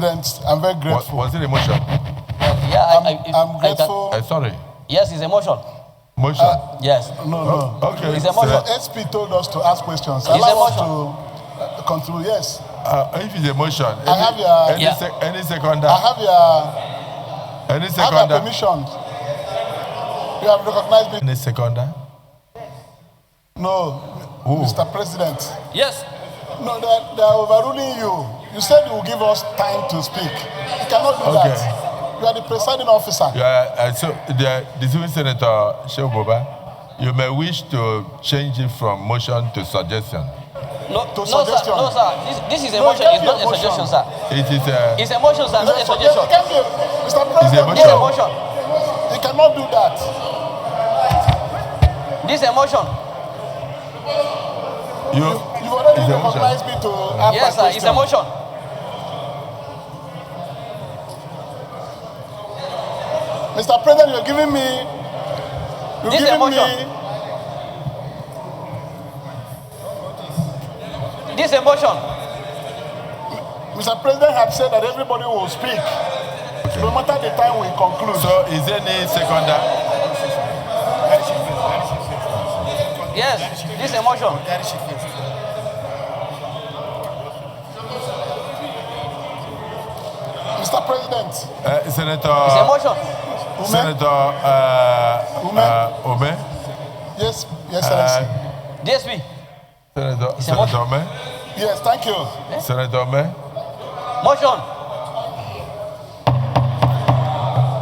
President, I'm very grateful. Was it a motion? Yeah, I'm grateful. Sorry. Yes, it's a motion. Motion? Yes. No. Okay. It's a motion. SP told us to ask questions. It's Allow a us to control. Yes. If it's a motion, I have your... any seconder? I have your... Any seconder? I have your permission. You have recognized me. Any seconder? No, Mr. President. Yes. No, they are overruling you. You said you will give us time to speak. You cannot do that. You are the presiding officer. Yeah, so the distinguished Senator Sheoboba, you may wish to change it from motion to suggestion. No, suggestion. No, sir. This is a motion. It's not a suggestion, sir. It's a motion, sir, not a suggestion. Mr. President, It's a motion. You cannot do that. This is a motion. You've already recognized me to ask yes, sir. It's a motion. Mr. President, you're giving me... This is a motion. This is a motion. Mr. President had said that everybody will speak. No matter the time we conclude. So is there any seconder? Yes, this is a motion. Mr. President. Senator. It's a motion. Senator Ome. Yes, Excellency. DSP. Senator Ome. Yes, thank you. Senator Ome. Motion.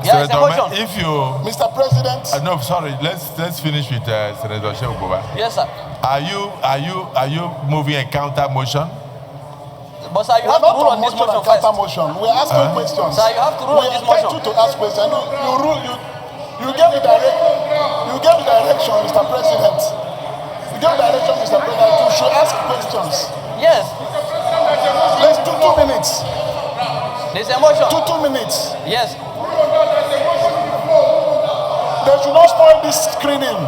Yeah, it's a motion. If you... Mr. President. No, sorry. Let's finish with Senator Sheoboba. Yes, sir. Are you moving a counter motion? But sir, you have to rule on this motion first. We're asking questions. Sir, you have to rule on this motion. We expect you to ask questions. You gave the direction, Mr. President. You gave the direction, Mr. President. You should ask questions. Yes. Let's do 2 minutes. There's a motion. 2 minutes. Yes. They should not spoil this screening.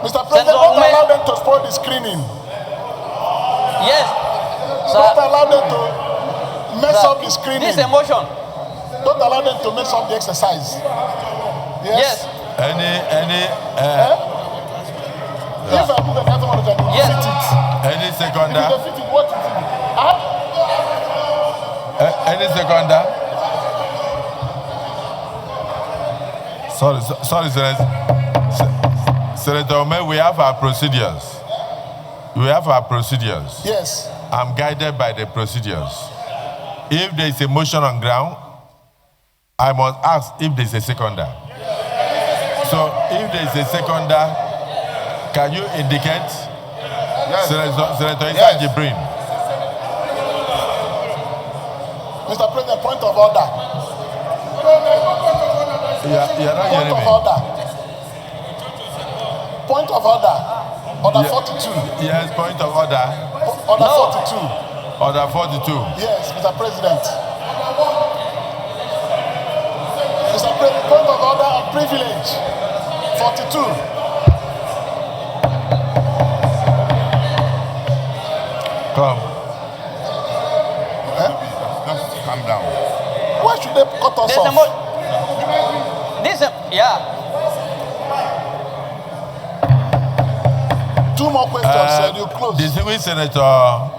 Mr. President, don't allow them to spoil the screening. Yes. Don't allow them to mess up the screening. This is a motion. Don't allow them to mess up the exercise. Yes. If I move the other one, can defeat it. Any seconder? If you defeat it, what is it? Any seconder? Sorry, Senator Ome, we have our procedures. Yes. I'm guided by the procedures. If there is a motion on ground, I must ask if there is a seconder. So if there is a seconder, can you indicate? Yes. Senator Isa Jibrin. Mr. President, point of order. You're not hearing me. Point of order. Order 42. Yes, point of order. Order 42. Order 42. Yes, Mr. President. Mr. President, point of order on privilege. 42. Come. Just calm down. Why should they cut us off? Yeah. 2 more questions, and you close. Distinguished Senator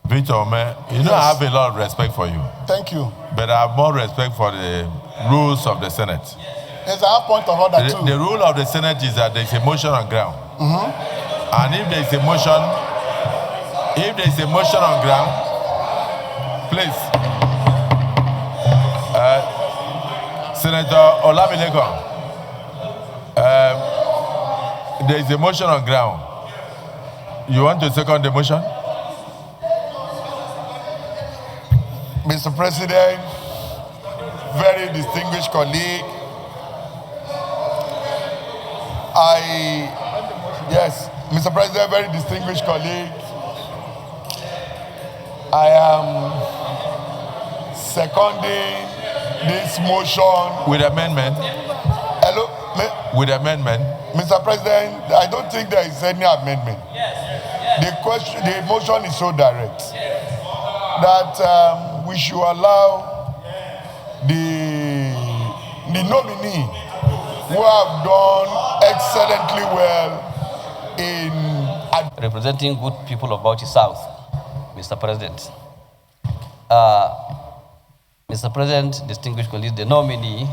Victor Ome, I have a lot of respect for you. Thank you. But I have more respect for the rules of the Senate. Yes, I have point of order too. The rule of the Senate is that there is a motion on ground. And if there is a motion on ground, please. Senator Olamilekan, there is a motion on ground. You want to second the motion? Mr. President, very distinguished colleague, yes, Mr. President, very distinguished colleague, I am seconding this motion. With amendment? Hello? With amendment? Mr. President, I don't think there is any amendment. The motion is so direct that we should allow the nominee who have done excellently well in Representing good people of Bauchi South, Mr. President. Mr. President, distinguished colleagues, the nominee,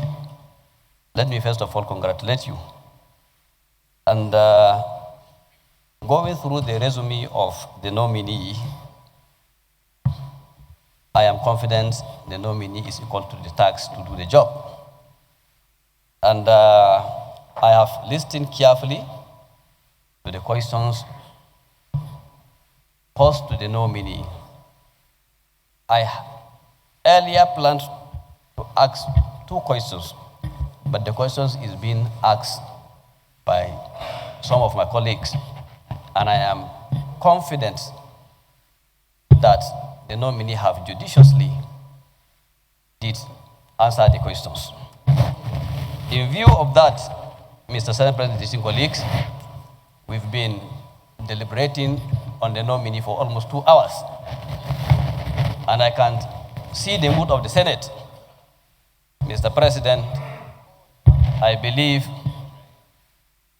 let me first of all congratulate you. And going through the resume of the nominee, I am confident the nominee is equal to the task to do the job. And I have listened carefully to the questions posed to the nominee. I earlier planned to ask 2 questions, but the questions is being asked by some of my colleagues, and I am confident that the nominee have judiciously did answer the questions. In view of that, Mr. Senate President, distinguished colleagues, we've been deliberating on the nominee for almost 2 hours, and I can see the mood of the Senate. Mr. President, I believe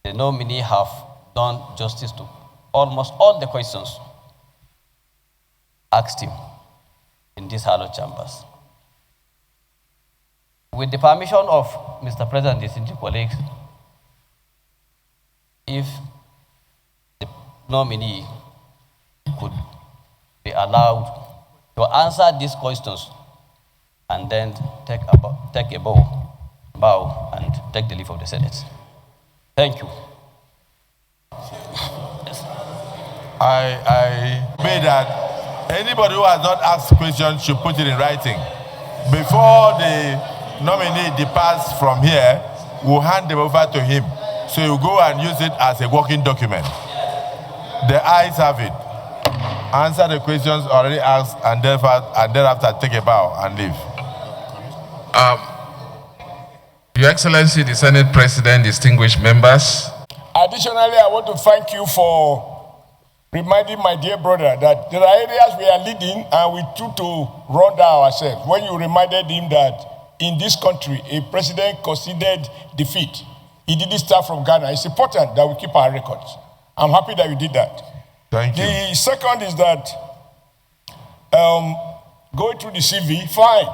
the nominee have done justice to almost all the questions asked him in these hallowed chambers. With the permission of Mr. President, distinguished colleagues, if the nominee could be allowed to answer these questions and then take a bow and take the leave of the Senate. Thank you. I made that anybody who has not asked questions should put it in writing. Before the nominee departs from here, we'll hand them over to him. So you go and use it as a working document. The ayes have it. Answer the questions already asked and thereafter take a bow and leave. Your Excellency, the Senate President, distinguished members. Additionally, I want to thank you for reminding my dear brother that there are areas we are leading and we took to run down ourselves. When you reminded him that in this country, a president considered defeat. He didn't start from Ghana. It's important that we keep our records. I'm happy that you did that. Thank you. The second is that going through the CV, fine.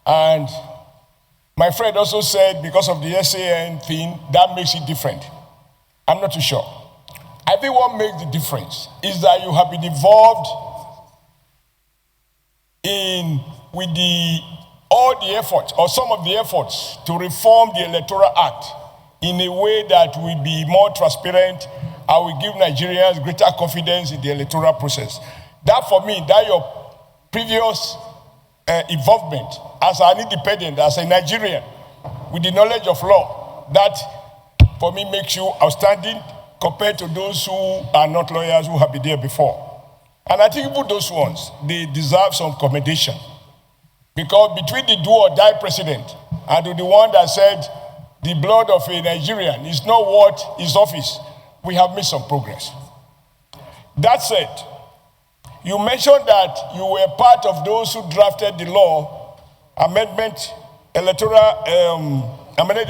And my friend also said because of the SAN thing, that makes it different. I'm not too sure. I think what makes the difference is that you have been involved with all the efforts, or some of the efforts, to reform the Electoral Act in a way that will be more transparent and will give Nigerians greater confidence in the electoral process. That, for me, that your previous involvement as an independent, as a Nigerian, with the knowledge of law, that, for me, makes you outstanding compared to those who are not lawyers who have been there before. And I think even those ones, they deserve some commendation. Because between the do or die president and the one that said the blood of a Nigerian is not worth his office, we have made some progress. That said, you mentioned that you were part of those who drafted the law, amended the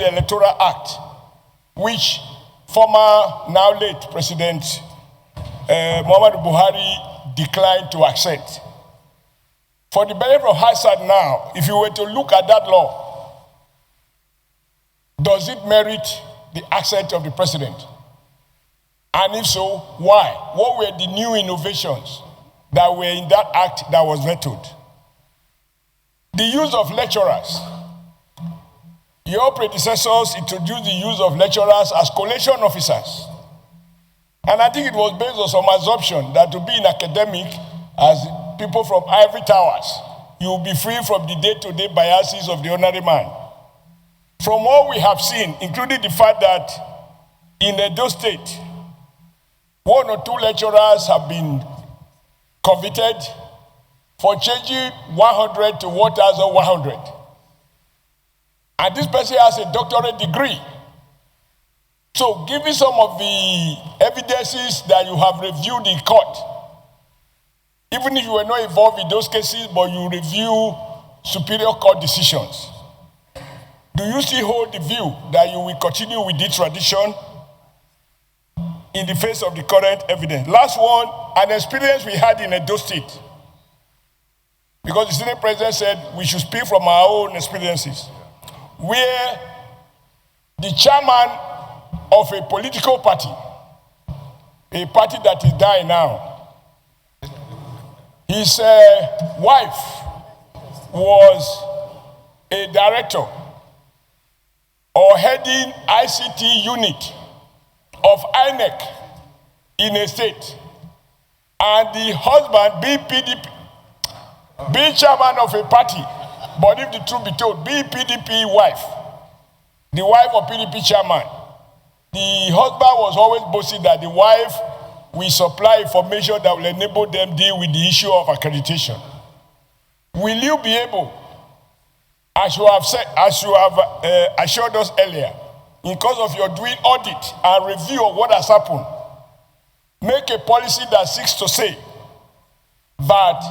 Electoral Act, which former, now late President Muhammadu Buhari declined to accept. For the benefit of hindsight now, if you were to look at that law, does it merit the accent of the president? And if so, why? What were the new innovations that were in that act that was vetoed? The use of lecturers. Your predecessors introduced the use of lecturers as collation officers. And I think it was based on some assumption that to be an academic, as people from ivory towers, you will be free from the day-to-day biases of the ordinary man. From what we have seen, including the fact that in Edo State, 1 or 2 lecturers have been convicted for changing 100 to 1,100. And this person has a doctorate degree. So, given some of the evidences that you have reviewed in court, even if you were not involved in those cases, but you review superior court decisions, do you still hold the view that you will continue with this tradition in the face of the current evidence? Last one, an experience we had in Edo State, because the Senate President said we should speak from our own experiences, where the chairman of a political party, a party that is dying now, his wife was a director or heading ICT unit of INEC in a state, and the husband being PDP, being chairman of a party, but if the truth be told, being PDP wife, the wife of PDP chairman, the husband was always boasting that the wife will supply information that will enable them deal with the issue of accreditation. Will you be able, as you have said, as you have assured us earlier, because of your doing audit and review of what has happened, make a policy that seeks to say that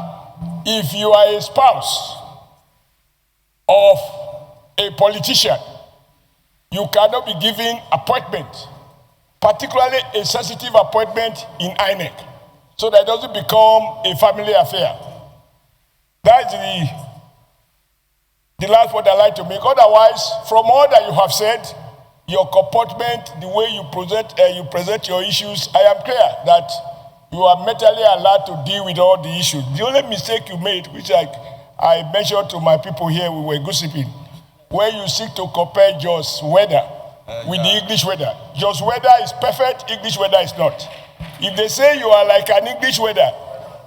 if you are a spouse of a politician, you cannot be given appointment, particularly a sensitive appointment in INEC, so that it doesn't become a family affair. That's the last point I'd like to make. Otherwise, from all that you have said, your comportment, the way you present your issues, I am clear that you are mentally allowed to deal with all the issues. The only mistake you made, which I mentioned to my people here, we were gossiping, where you seek to compare just weather with the English weather. Just weather is perfect, English weather is not. If they say you are like an English weather,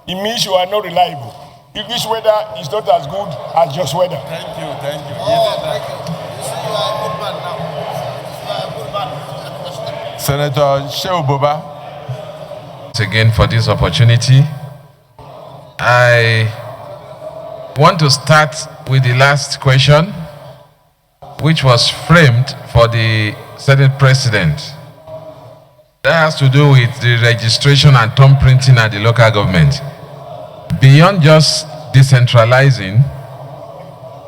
it means you are not reliable. English weather is not as good as just weather. Thank you, thank you. Thank you. You are a good man now. You are a good man. Senator Shehu Boba. Again for this opportunity. I want to start with the last question, which was framed for the Senate President. That has to do with the registration and thumb printing at the local government. Beyond just decentralizing,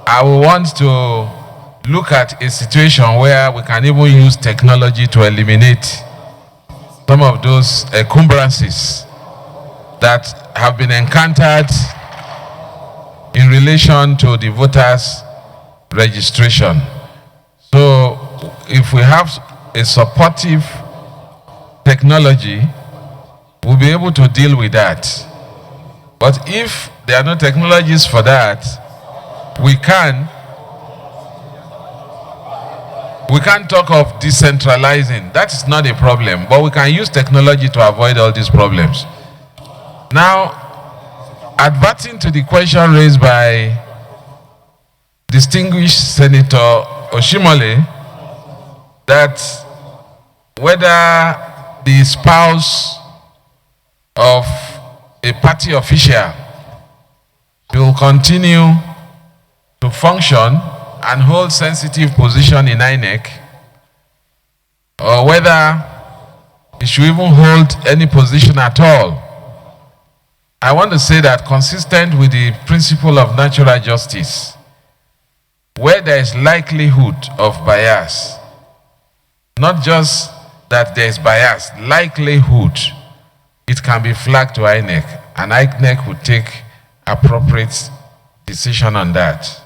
I will want to look at a situation where we can even use technology to eliminate some of those encumbrances that have been encountered in relation to the voters' registration. So if we have a supportive technology, we'll be able to deal with that. But if there are no technologies for that, we can't talk of decentralizing. That is not a problem, but we can use technology to avoid all these problems. Now, adverting to the question raised by distinguished Senator Oshimole, that whether the spouse of a party official will continue to function and hold sensitive position in INEC, or whether he should even hold any position at all. I want to say that, consistent with the principle of natural justice, where there is likelihood of bias, not just that there is bias, likelihood, it can be flagged to INEC, and INEC would take appropriate decision on that.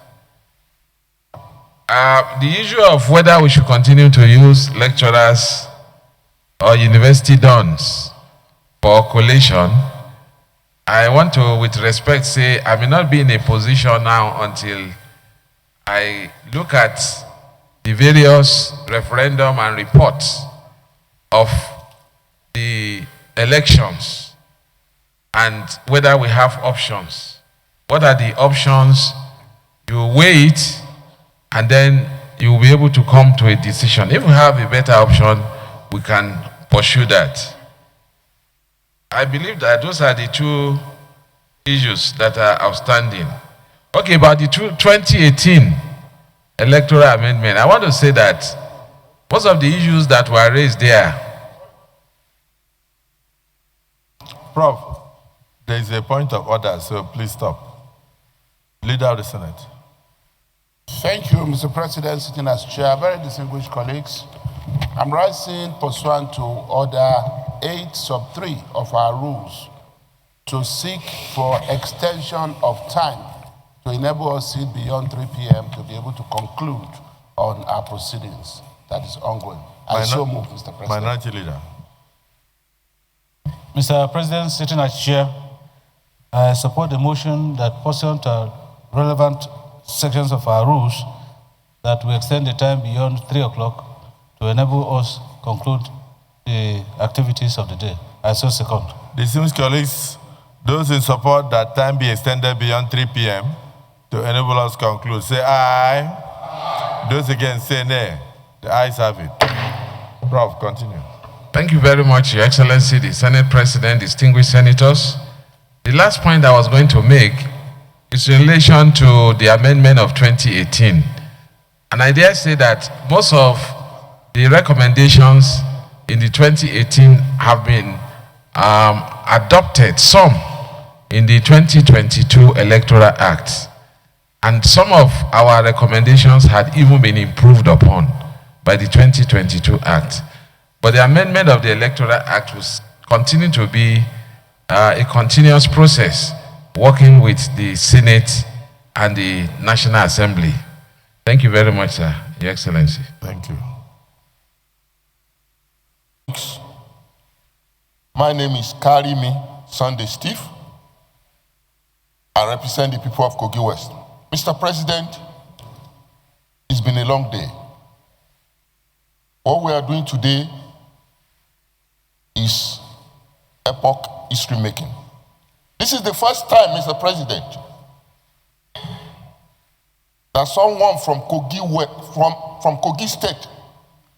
The issue of whether we should continue to use lecturers or university dons for collation, I want to, with respect, say I may not be in a position now until I look at the various referendum and reports of the elections and whether we have options. What are the options? You weigh it, and then you will be able to come to a decision. If we have a better option, we can pursue that. I believe that those are the two issues that are outstanding. Okay, about the 2018 electoral amendment, I want to say that most of the issues that were raised there, Prof, There is a point of order, so please stop. Leader of the Senate. Thank you, Mr. President, sitting as chair. Very distinguished colleagues. I'm rising pursuant to Order 8 sub 3 of our rules to seek for extension of time to enable us to sit beyond 3 p.m. to be able to conclude on our proceedings that is ongoing. I so move, Mr. President. Minority Leader. Mr. President, sitting as chair, I support the motion that pursuant to relevant sections of our rules that we extend the time beyond 3 o'clock to enable us conclude the activities of the day. I so second. Distinguished colleagues, those in support that time be extended beyond 3 p.m. to enable us conclude, say aye. Aye. Those against say nay. The ayes have it. Prof, continue. Thank you very much, Your Excellency, the Senate President, distinguished senators. The last point I was going to make is in relation to the amendment of 2018. And I dare say that most of the recommendations in the 2018 have been adopted, some in the 2022 Electoral Act. And some of our recommendations had even been improved upon by the 2022 Act. But the amendment of the Electoral Act will continue to be a continuous process, working with the Senate and the National Assembly. Thank you very much, sir, Your Excellency. Thank you. My name is Karimi Sunday Steve. I represent the people of Kogi West. Mr. President, it's been a long day. What we are doing today is epoch history making. This is the first time, Mr. President, that someone from Kogi State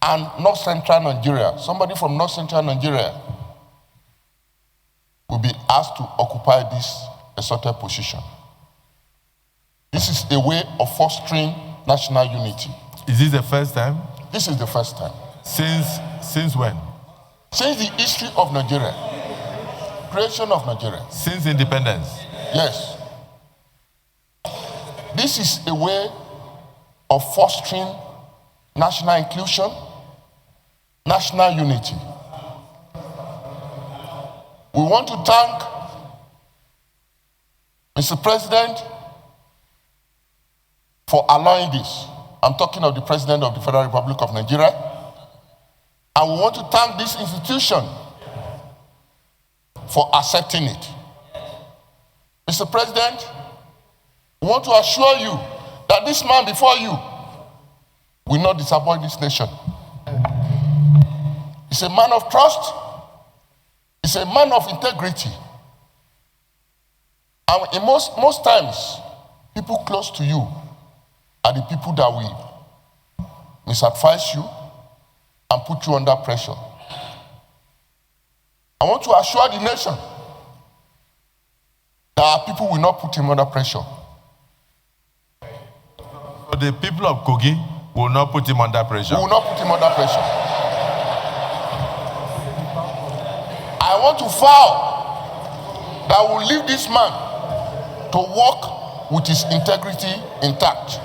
and North Central Nigeria, somebody from North Central Nigeria, will be asked to occupy this exalted position. This is a way of fostering national unity. Is this the first time? This is the first time. Since when? Since the history of Nigeria, creation of Nigeria. Since independence? Yes. This is a way of fostering national inclusion, national unity. We want to thank Mr. President for allowing this. I'm talking of the President of the Federal Republic of Nigeria. And we want to thank this institution for accepting it. Mr. President, we want to assure you that this man before you will not disappoint this nation. He's a man of trust. He's a man of integrity. And in most times, people close to you are the people that will misadvise you and put you under pressure. I want to assure the nation that our people will not put him under pressure. So the people of Kogi will not put him under pressure? We will not put him under pressure. I want to vow that we will leave this man to work with his integrity intact.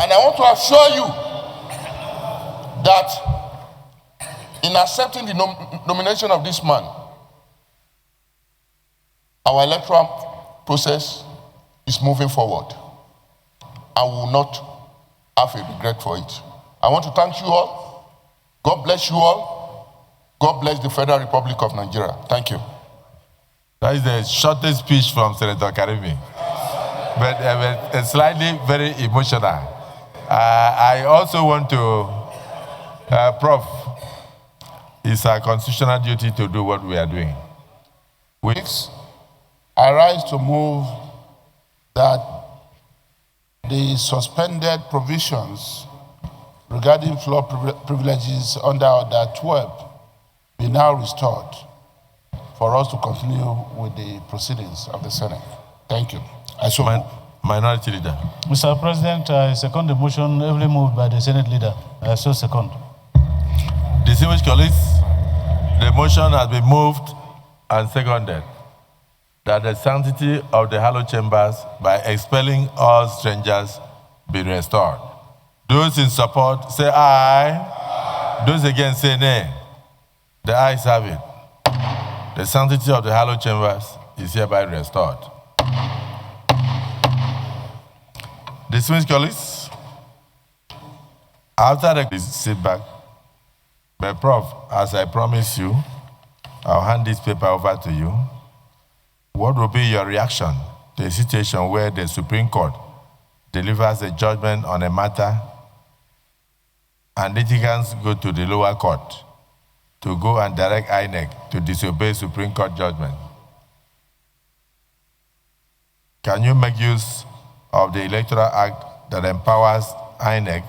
And I want to assure you that in accepting the nomination of this man, our electoral process is moving forward. And we will not have a regret for it. I want to thank you all. God bless you all. God bless the Federal Republic of Nigeria. Thank you. That is the shortest speech from Senator Karimi, but slightly very emotional. I also want to, Prof, it's our constitutional duty to do what we are doing. I rise to move that the suspended provisions regarding floor privileges under Order 12 be now restored for us to continue with the proceedings of the Senate. Thank you. Minority Leader. Mr. President, I second the motion heavily moved by the Senate Leader. I so second. Distinguished colleagues, the motion has been moved and seconded that the sanctity of the hallowed chambers by expelling all strangers be restored. Those in support say aye. Those against say nay. The ayes have it. The sanctity of the hallowed chambers is hereby restored. Dismissed colleagues, after the sit back, but Prof, as I promised you, I'll hand this paper over to you. What will be your reaction to a situation where the Supreme Court delivers a judgment on a matter and litigants go to the lower court to go and direct INEC to disobey Supreme Court judgment? Can you make use of the Electoral Act that empowers INEC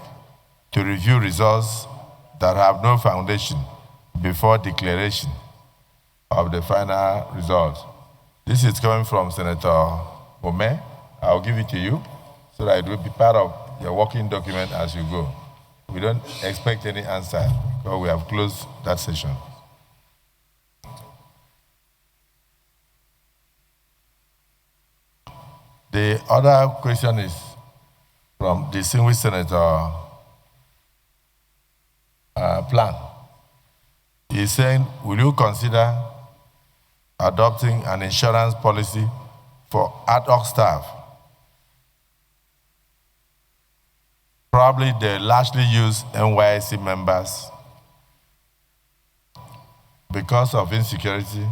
to review results that have no foundation before declaration of the final results? This is coming from Senator Ome. I'll give it to you so that it will be part of your working document as you go. We don't expect any answer because we have closed that session. The other question is from distinguished Senator Plan. He's saying, will you consider adopting an insurance policy for ad hoc staff? Probably they largely use NYSC members because of insecurity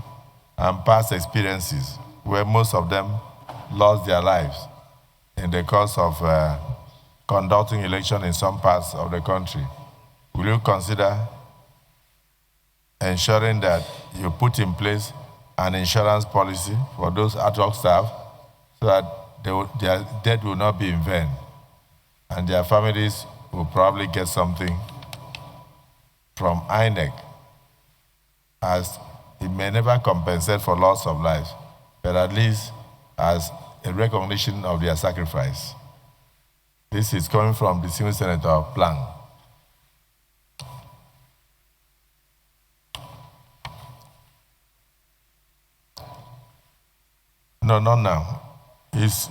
and past experiences where most of them lost their lives in the course of conducting election in some parts of the country. Will you consider ensuring that you put in place an insurance policy for those ad hoc staff so that their death will not be in vain and their families will probably get something from INEC, as it may never compensate for loss of life, but at least as a recognition of their sacrifice? This is coming from the senior Senator Plan. No, not now. It's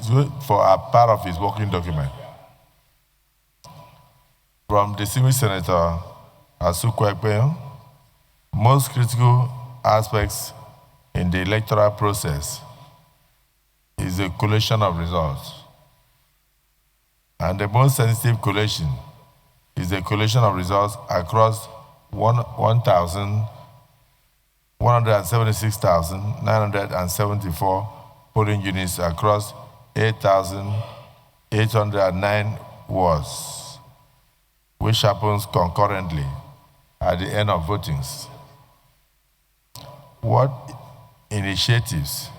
for a part of his working document. From the senior Senator Akpabio, most critical aspects in the electoral process is the collation of results. And the most sensitive collation is the collation of results across 176,974 polling units across 8,809 wards, which happens concurrently at the end of votings. What initiatives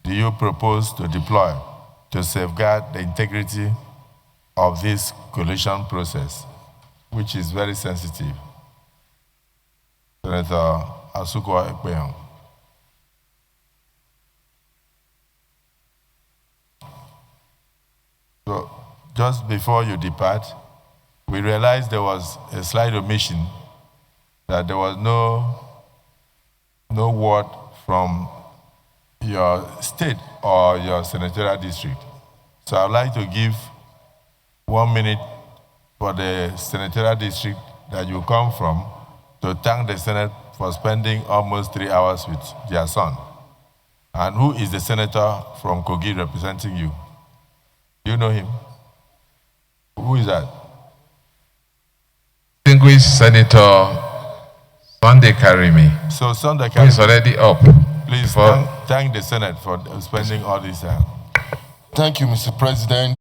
do you propose to deploy to safeguard the integrity of this collation process, which is very sensitive? Senator Akpabio. So, just before you depart, we realized there was a slight omission, that there was no word from your state or your senatorial district. So I'd like to give 1 minute for the senatorial district that you come from to thank the Senate for spending almost 3 hours with their son. And who is the senator from Kogi representing you? Do you know him? Who is that? Distinguished Senator Sunday Karimi. So Sunday Karimi is already up. Please thank the Senate for spending all this time. Thank you, Mr. President.